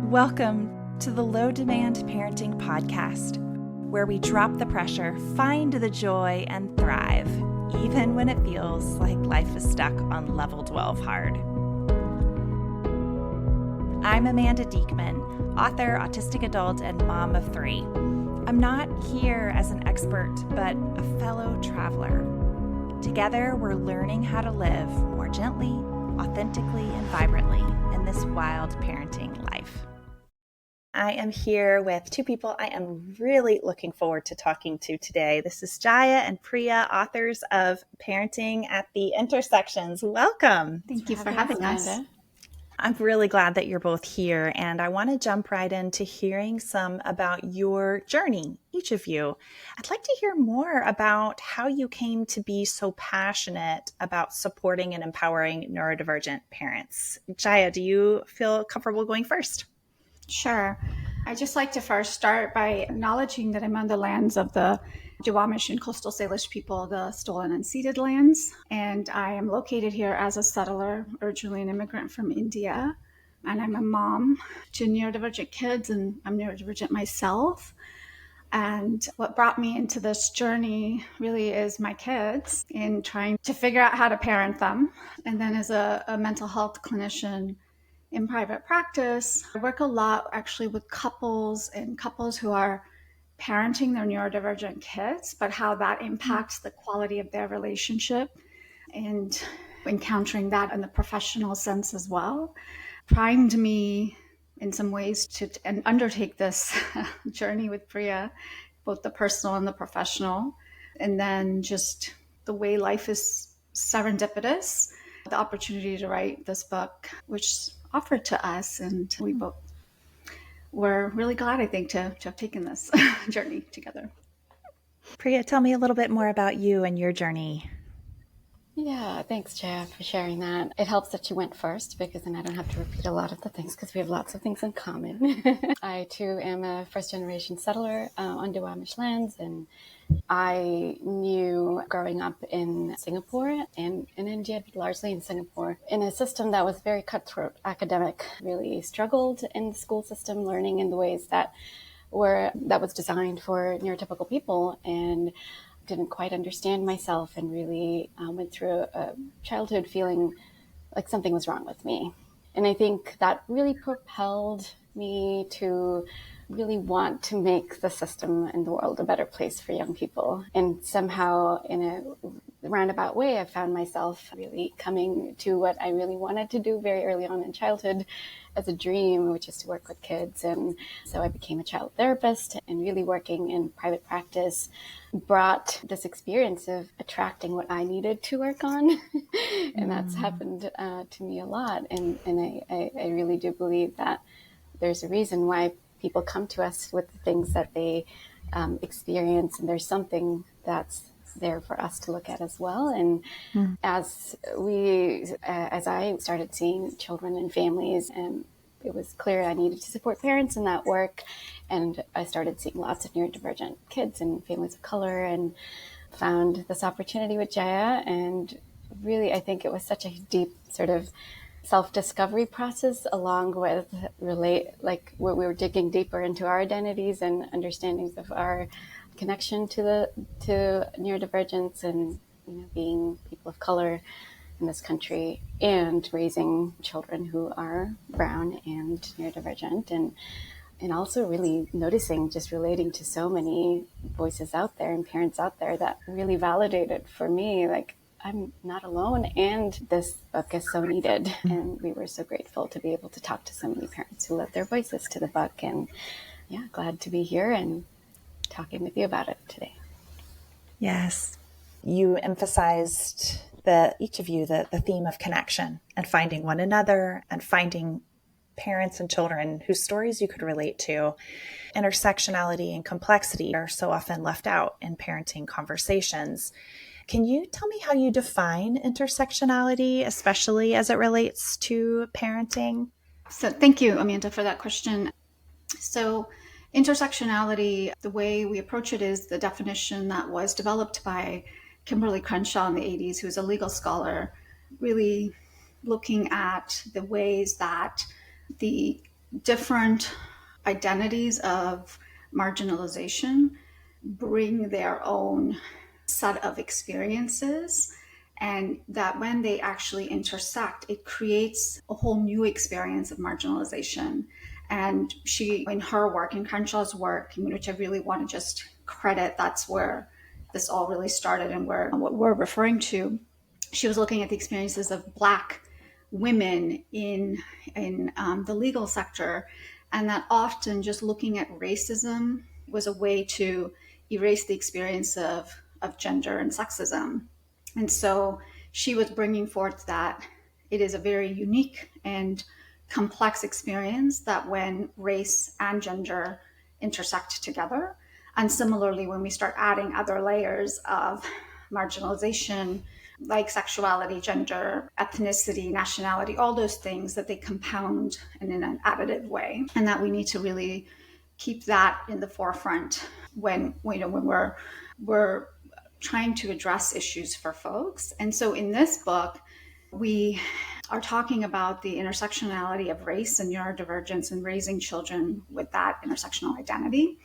Welcome to the Low Demand Parenting Podcast, where we drop the pressure, find the joy, and thrive, even when it feels like life is stuck on level 12 hard. I'm Amanda Diekman, author, autistic adult, and mom of 3. I'm not here as an expert, but a fellow traveler. Together, we're learning how to live more gently, authentically, and vibrantly in this wild parenting life. I am here with 2 people I am really looking forward to talking to today. This is Jaya and Priya, authors of Parenting at the Intersections. Welcome. Thank you for having us. I'm really glad that you're both here, and I want to jump right into hearing some about your journey, each of you. I'd like to hear more about how you came to be so passionate about supporting and empowering neurodivergent parents. Jaya, do you feel comfortable going first? Sure. I'd just like to first start by acknowledging that I'm on the lands of the Duwamish and coastal Salish people, the stolen and ceded lands. And I am located here as a settler, originally an immigrant from India. And I'm a mom to neurodivergent kids, and I'm neurodivergent myself. And what brought me into this journey really is my kids in trying to figure out how to parent them. And then as a mental health clinician, in private practice, I work a lot actually with couples who are parenting their neurodivergent kids, but how that impacts the quality of their relationship and encountering that in the professional sense as well, primed me in some ways to undertake this journey with Priya, both the personal and the professional. And then just the way life is serendipitous, the opportunity to write this book, which offered to us, and we both were really glad, I think, to have taken this journey together. Priya, tell me a little bit more about you and your journey. Yeah, thanks, Jaya, for sharing that. It helps that you went first because then I don't have to repeat a lot of the things because we have lots of things in common. I, too, am a first-generation settler on Duwamish lands, and I knew growing up in Singapore and in India, but largely in Singapore, in a system that was very cutthroat academic, really struggled in the school system, learning in the ways that was designed for neurotypical people, and didn't quite understand myself, and really went through a childhood feeling like something was wrong with me. And I think that really propelled me to really want to make the system and the world a better place for young people. And somehow, in a roundabout way, I found myself really coming to what I really wanted to do very early on in childhood as a dream, which is to work with kids. And so I became a child therapist, and really working in private practice brought this experience of attracting what I needed to work on. And that's happened to me a lot. And I really do believe that there's a reason why people come to us with the things that they experience, and there's something that's there for us to look at as well. And as I started seeing children and families, and it was clear I needed to support parents in that work, and I started seeing lots of neurodivergent kids and families of color, and found this opportunity with Jaya. And really, I think it was such a deep sort of self-discovery process, along with where we were digging deeper into our identities and understandings of our connection to neurodivergence, and being people of color in this country, and raising children who are brown and neurodivergent, and also really noticing, just relating to so many voices out there and parents out there that really validated for me, like, I'm not alone, and this book is so needed. And we were so grateful to be able to talk to so many parents who lent their voices to the book. And yeah, glad to be here and talking with you about it today. Yes. You emphasized, each of you, the theme of connection and finding one another, and finding parents and children whose stories you could relate to. Intersectionality and complexity are so often left out in parenting conversations. Can you tell me how you define intersectionality, especially as it relates to parenting? So thank you, Amanda, for that question. So intersectionality, the way we approach it is the definition that was developed by Kimberly Crenshaw in the 80s, who's a legal scholar, really looking at the ways that the different identities of marginalization bring their own set of experiences, and that when they actually intersect, it creates a whole new experience of marginalization. And she, in her work, in Crenshaw's work, which I really want to just credit, that's where this all really started and where what we're referring to. She was looking at the experiences of Black women in the legal sector, and that often just looking at racism was a way to erase the experience of gender and sexism. And so she was bringing forth that it is a very unique and complex experience that when race and gender intersect together. And similarly, when we start adding other layers of marginalization, like sexuality, gender, ethnicity, nationality, all those things, that they compound and in an additive way. And that we need to really keep that in the forefront when we're trying to address issues for folks. And so in this book, we are talking about the intersectionality of race and neurodivergence and raising children with that intersectional identity,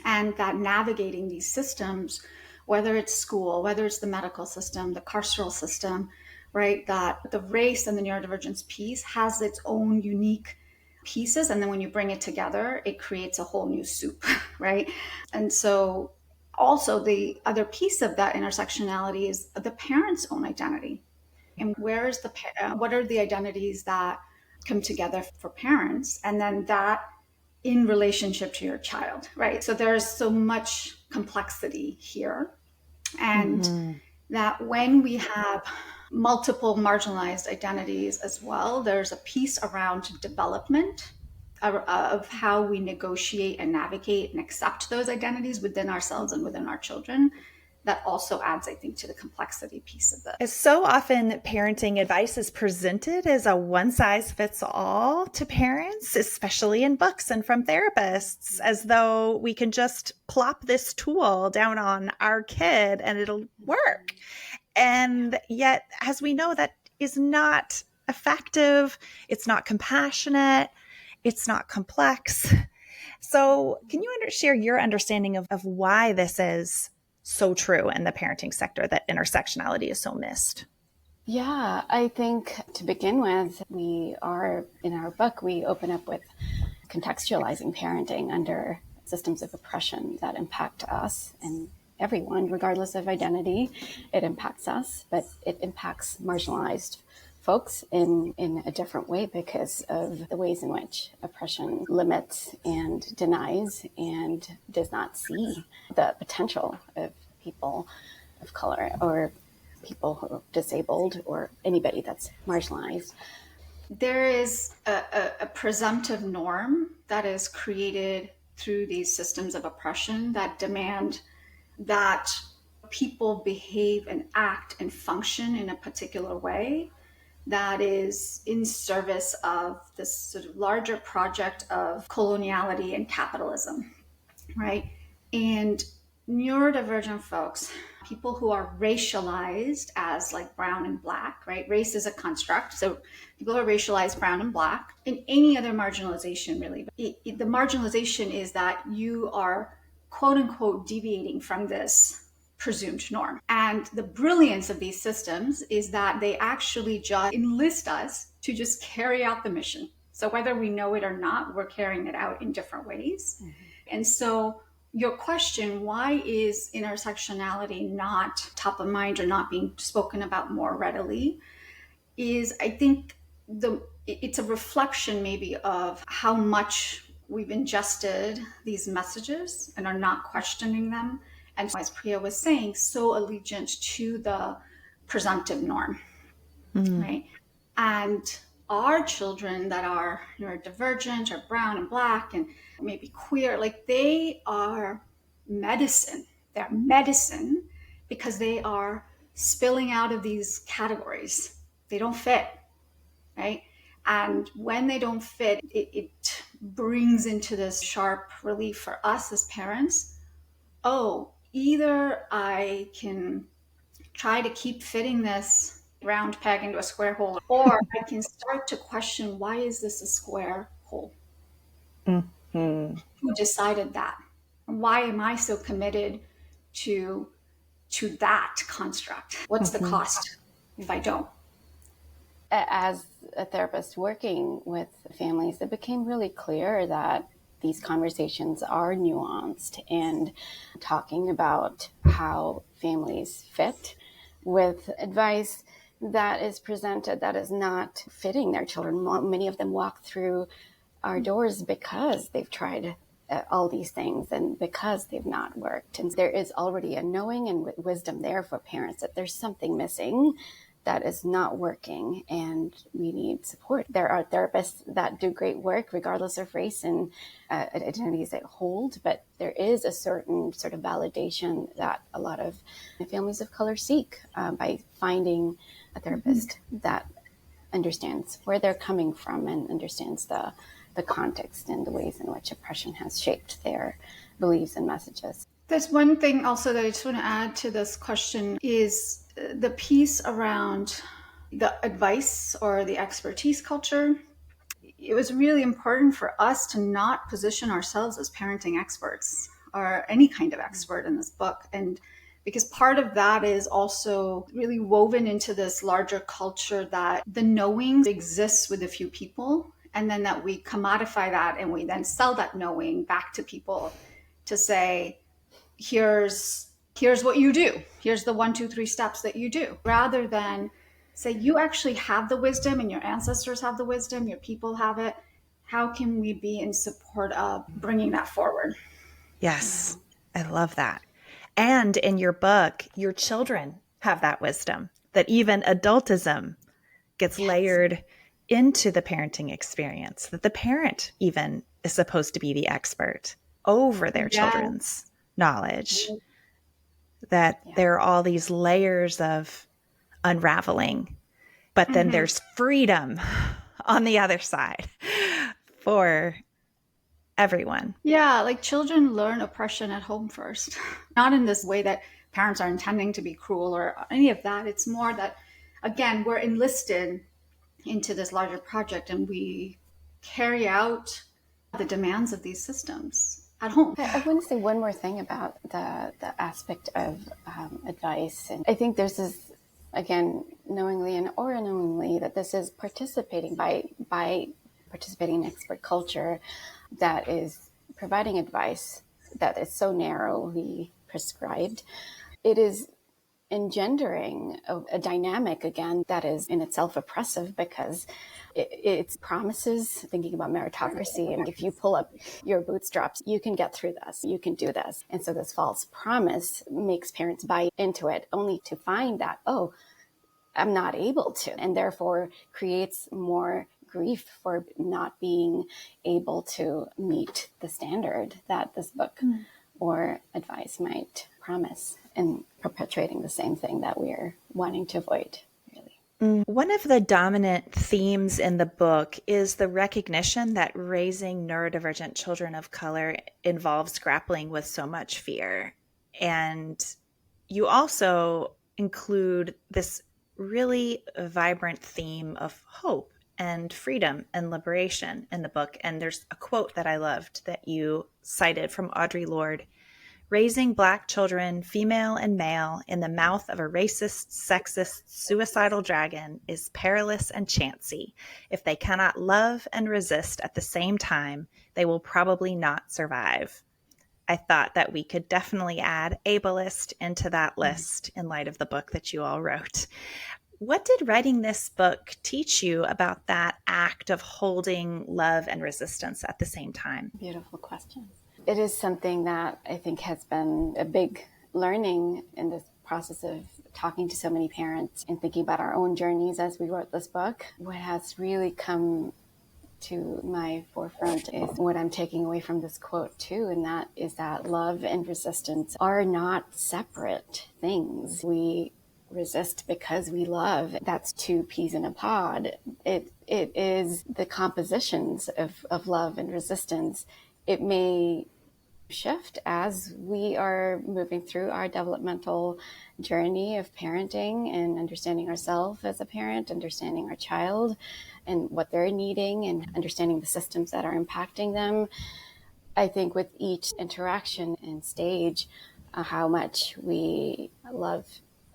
and that navigating these systems, whether it's school, whether it's the medical system, the carceral system, right, that the race and the neurodivergence piece has its own unique pieces. And then when you bring it together, it creates a whole new soup, right? And so also the other piece of that intersectionality is the parent's own identity. And where is what are the identities that come together for parents? And then that in relationship to your child, right? So there's so much complexity here. And that when we have multiple marginalized identities as well, there's a piece around development of how we negotiate and navigate and accept those identities within ourselves and within our children. That also adds, I think, to the complexity piece of this. So often parenting advice is presented as a one size fits all to parents, especially in books and from therapists, as though we can just plop this tool down on our kid and it'll work. And yet, as we know, that is not effective. It's not compassionate. It's not complex. So can you share your understanding of why this is so true in the parenting sector, that intersectionality is so missed? Yeah, I think to begin with, we are, in our book, we open up with contextualizing parenting under systems of oppression that impact us and everyone, regardless of identity. It impacts us, but it impacts marginalized folks in a different way because of the ways in which oppression limits and denies and does not see the potential of people of color or people who are disabled or anybody that's marginalized. There is a presumptive norm that is created through these systems of oppression that demand that people behave and act and function in a particular way that is in service of this sort of larger project of coloniality and capitalism, right? And neurodivergent folks, people who are racialized as like brown and black, right? Race is a construct. So people are racialized brown and black. In any other marginalization, really, the marginalization is that you are quote unquote deviating from this presumed norm. And the brilliance of these systems is that they actually just enlist us to just carry out the mission. So whether we know it or not, we're carrying it out in different ways. Mm-hmm. And so your question, why is intersectionality not top of mind or not being spoken about more readily, is I think it's a reflection maybe of how much we've ingested these messages and are not questioning them. And as Priya was saying, so allegiant to the presumptive norm, right? And our children that are neurodivergent or brown and black and maybe queer, like they are medicine. They're medicine because they are spilling out of these categories. They don't fit, right? And when they don't fit, it brings into this sharp relief for us as parents. Oh, either I can try to keep fitting this round peg into a square hole, or I can start to question, why is this a square hole? Who decided that? Why am I so committed to that construct? What's the cost if I don't? As a therapist working with families, it became really clear that these conversations are nuanced, and talking about how families fit with advice that is presented that is not fitting their children. Many of them walk through our doors because they've tried all these things and because they've not worked. And there is already a knowing and wisdom there for parents that there's something missing that is not working and we need support. There are therapists that do great work regardless of race and identities they hold, but there is a certain sort of validation that a lot of families of color seek by finding a therapist that understands where they're coming from and understands the context and the ways in which oppression has shaped their beliefs and messages. There's one thing also that I just want to add to this question is the piece around the advice or the expertise culture. It was really important for us to not position ourselves as parenting experts or any kind of expert in this book. And because part of that is also really woven into this larger culture that the knowing exists with a few people, and then that we commodify that and we then sell that knowing back to people to say, here's what you do. Here's the 1, 2, 3 steps that you do, rather than say, you actually have the wisdom and your ancestors have the wisdom, your people have it. How can we be in support of bringing that forward? Yes, I love that. And in your book, your children have that wisdom, that even adultism gets layered into the parenting experience, that the parent even is supposed to be the expert over their children's knowledge, that there are all these layers of unraveling, but then there's freedom on the other side for everyone. Yeah, like children learn oppression at home first, not in this way that parents are intending to be cruel or any of that. It's more that, again, we're enlisted into this larger project and we carry out the demands of these systems at home. I want to say one more thing about the aspect of advice. And I think there's this, again, knowingly and or unknowingly, that this is participating by participating in expert culture that is providing advice that is so narrowly prescribed. It is engendering a dynamic, again, that is in itself oppressive, because it's promises, thinking about meritocracy, and if you pull up your bootstraps, you can get through this, you can do this. And so this false promise makes parents buy into it, only to find that, oh, I'm not able to, and therefore creates more grief for not being able to meet the standard that this book or advice might promise, and perpetuating the same thing that we're wanting to avoid, really. One of the dominant themes in the book is the recognition that raising neurodivergent children of color involves grappling with so much fear. And you also include this really vibrant theme of hope and freedom and liberation in the book. And there's a quote that I loved that you cited from Audre Lorde: "Raising Black children, female and male, in the mouth of a racist, sexist, suicidal dragon is perilous and chancy. If they cannot love and resist at the same time, they will probably not survive." I thought that we could definitely add ableist into that list in light of the book that you all wrote. What did writing this book teach you about that act of holding love and resistance at the same time? Beautiful question. It is something that I think has been a big learning in this process of talking to so many parents and thinking about our own journeys as we wrote this book. What has really come to my forefront is what I'm taking away from this quote too, and that is that love and resistance are not separate things. We resist because we love. That's two peas in a pod. It is the compositions of love and resistance. It may shift as we are moving through our developmental journey of parenting and understanding ourselves as a parent, understanding our child and what they're needing, and understanding the systems that are impacting them. I think with each interaction and stage, how much we love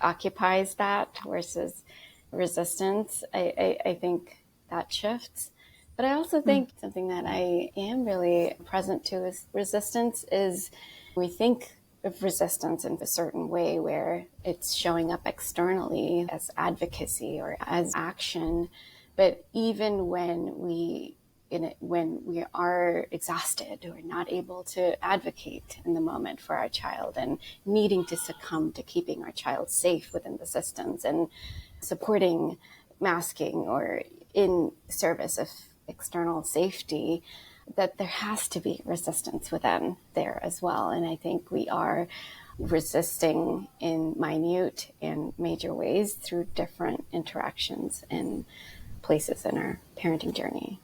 occupies that versus resistance. I think that shifts. But I also think something that I am really present to is resistance is we think of resistance in a certain way where it's showing up externally as advocacy or as action. But even when we are exhausted or not able to advocate in the moment for our child and needing to succumb to keeping our child safe within the systems and supporting masking or in service of external safety, that there has to be resistance within there as well. And I think we are resisting in minute and major ways through different interactions and places in our parenting journey.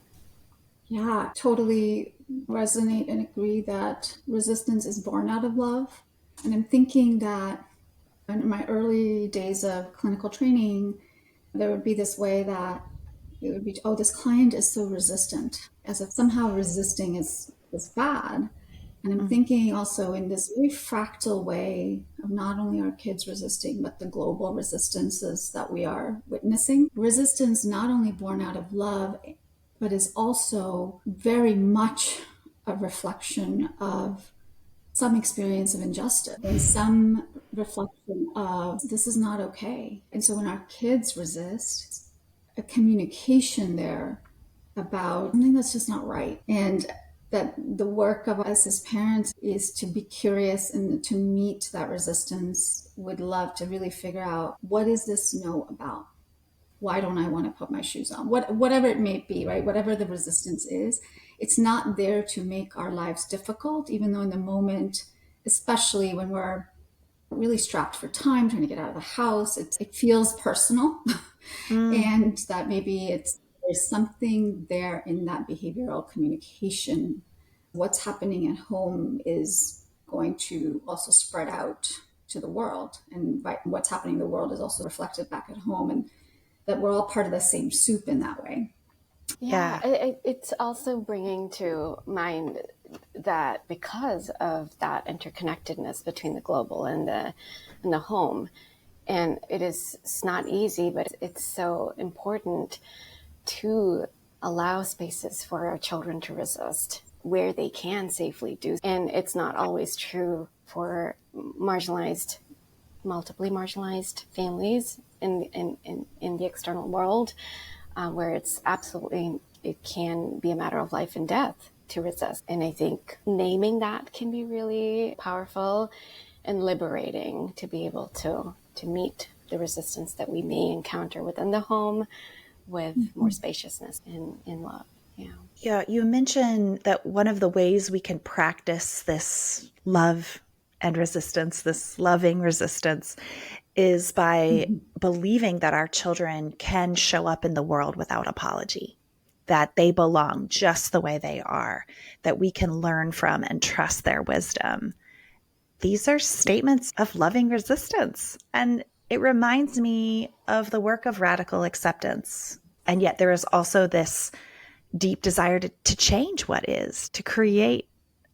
Yeah, totally resonate and agree that resistance is born out of love. And I'm thinking that in my early days of clinical training, there would be this way that it would be, oh, this client is so resistant, as if somehow resisting is bad. And I'm thinking also in this very fractal way of not only our kids resisting, but the global resistances that we are witnessing. Resistance not only born out of love, but is also very much a reflection of some experience of injustice and some reflection of this is not okay. And so when our kids resist, a communication there about something that's just not right. And that the work of us as parents is to be curious and to meet that resistance. Would love to really figure out, what is this no about? Why don't I want to put my shoes on? Whatever it may be, right? Whatever the resistance is, it's not there to make our lives difficult, even though in the moment, especially when we're really strapped for time, trying to get out of the house, it feels personal. And that maybe there's something there in that behavioral communication. What's happening at home is going to also spread out to the world. And what's happening in the world is also reflected back at home. And that we're all part of the same soup in that way. Yeah. It's also bringing to mind that because of that interconnectedness between the global and the home, and it's not easy, but it's so important to allow spaces for our children to resist where they can safely do. And it's not always true for multiply marginalized families in the external world, where it can be a matter of life and death to resist. And I think naming that can be really powerful and liberating to be able to meet the resistance that we may encounter within the home with more spaciousness and love. Yeah, you mentioned that one of the ways we can practice this love and resistance, this loving resistance, is by believing that our children can show up in the world without apology, that they belong just the way they are, that we can learn from and trust their wisdom. These are statements of loving resistance. And it reminds me of the work of radical acceptance. And yet there is also this deep desire to change what is, to create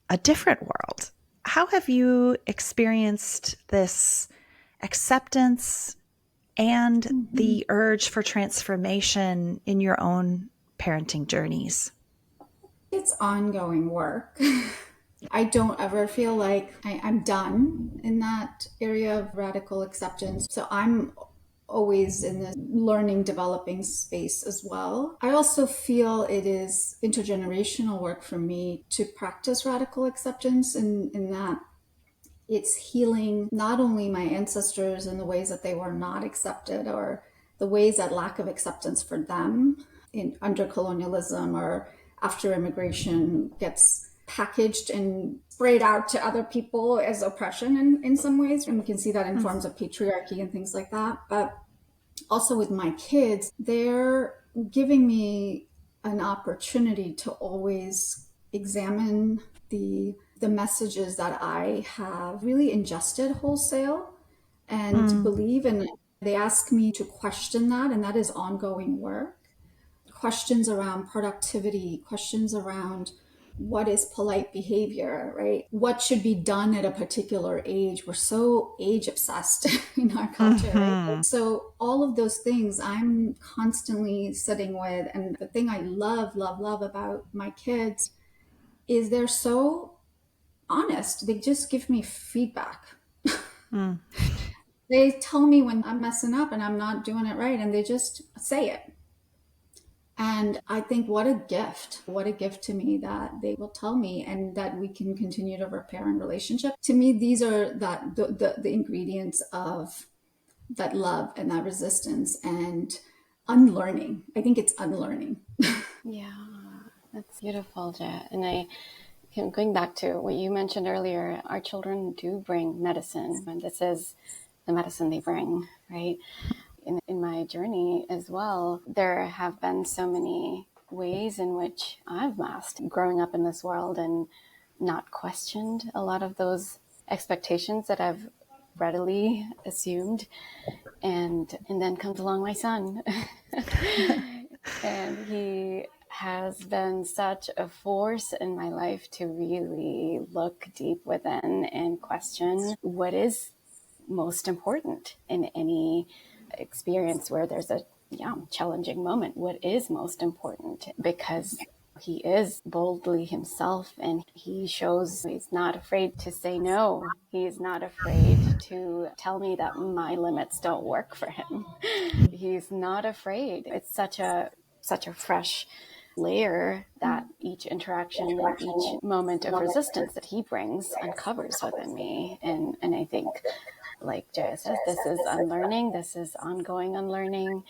a different world. How have you experienced this acceptance and the urge for transformation in your own parenting journeys? It's ongoing work. I don't ever feel like I'm done in that area of radical acceptance. So I'm always in the learning, developing space as well. I also feel it is intergenerational work for me to practice radical acceptance in that it's healing not only my ancestors in the ways that they were not accepted or the ways that lack of acceptance for them under colonialism or after immigration gets packaged and sprayed out to other people as oppression in some ways. And we can see that in forms of patriarchy and things like that. But also with my kids, they're giving me an opportunity to always examine the the messages that I have really ingested wholesale and believe in. They ask me to question that, and that is ongoing work. Questions around productivity, questions around what is polite behavior, right? What should be done at a particular age? We're so age obsessed in our culture, right? So all of those things I'm constantly sitting with. And the thing I love about my kids is they're so honest. They just give me feedback. They tell me when I'm messing up and I'm not doing it right, and they just say it. And I think what a gift to me that they will tell me and that we can continue to repair in relationship. To me, these are the ingredients of that love and that resistance and unlearning. I think it's unlearning. Yeah, that's beautiful, Jaya. And going back to what you mentioned earlier, our children do bring medicine, and this is the medicine they bring, right? In my journey as well, there have been so many ways in which I've masked growing up in this world and not questioned a lot of those expectations that I've readily assumed. And then comes along my son. And he has been such a force in my life to really look deep within and question what is most important in any experience where there's a challenging moment. What is most important? Because he is boldly himself, and he shows he's not afraid to say no. He's not afraid to tell me that my limits don't work for him. He's not afraid. It's such a fresh layer that each interaction and each moment of resistance that he brings uncovers within me. And I think, like Jaya says, this is unlearning. This is ongoing unlearning.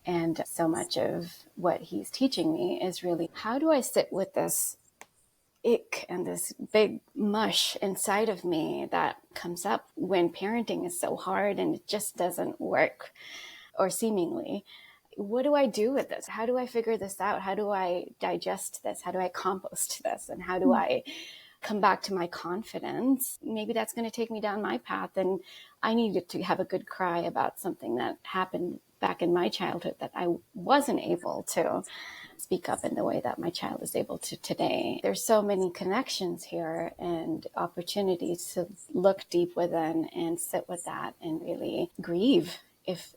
And so much of what he's teaching me is really, how do I sit with this ick and this big mush inside of me that comes up when parenting is so hard and it just doesn't work, or seemingly. What do I do with this? How do I figure this out? How do I digest this? How do I compost this? And how do I come back to my confidence? Maybe that's going to take me down my path, and I needed to have a good cry about something that happened back in my childhood that I wasn't able to speak up in the way that my child is able to today. There's so many connections here and opportunities to look deep within and sit with that and really grieve.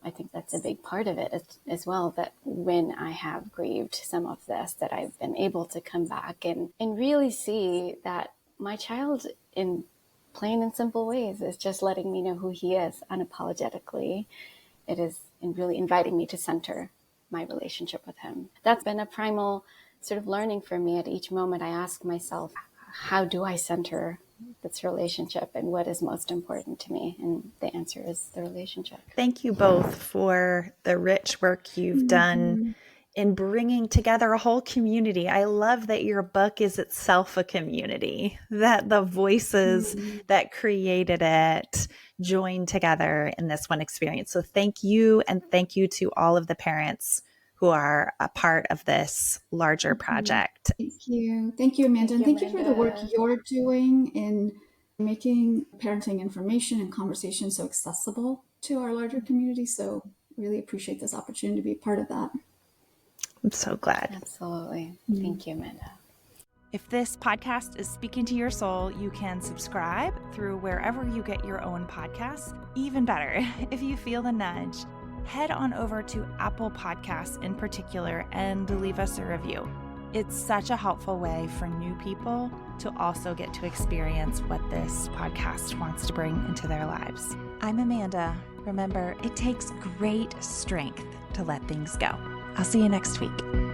I think that's a big part of it as well, that when I have grieved some of this, that I've been able to come back and really see that my child, in plain and simple ways, is just letting me know who he is unapologetically. It is really inviting me to center my relationship with him. That's been a primal sort of learning for me. At each moment, I ask myself, how do I center this relationship and what is most important to me? And the answer is the relationship. Thank you both for the rich work you've done in bringing together a whole community. I love that your book is itself a community, that the voices that created it joined together in this one experience. So thank you, and thank you to all of the parents who are a part of this larger project. Thank you. Thank you, Amanda. And thank you for the work you're doing in making parenting information and conversation so accessible to our larger community. So really appreciate this opportunity to be a part of that. I'm so glad. Absolutely. Thank you, Amanda. If this podcast is speaking to your soul, you can subscribe through wherever you get your own podcasts. Even better, if you feel the nudge, head on over to Apple Podcasts in particular and leave us a review. It's such a helpful way for new people to also get to experience what this podcast wants to bring into their lives. I'm Amanda. Remember, it takes great strength to let things go. I'll see you next week.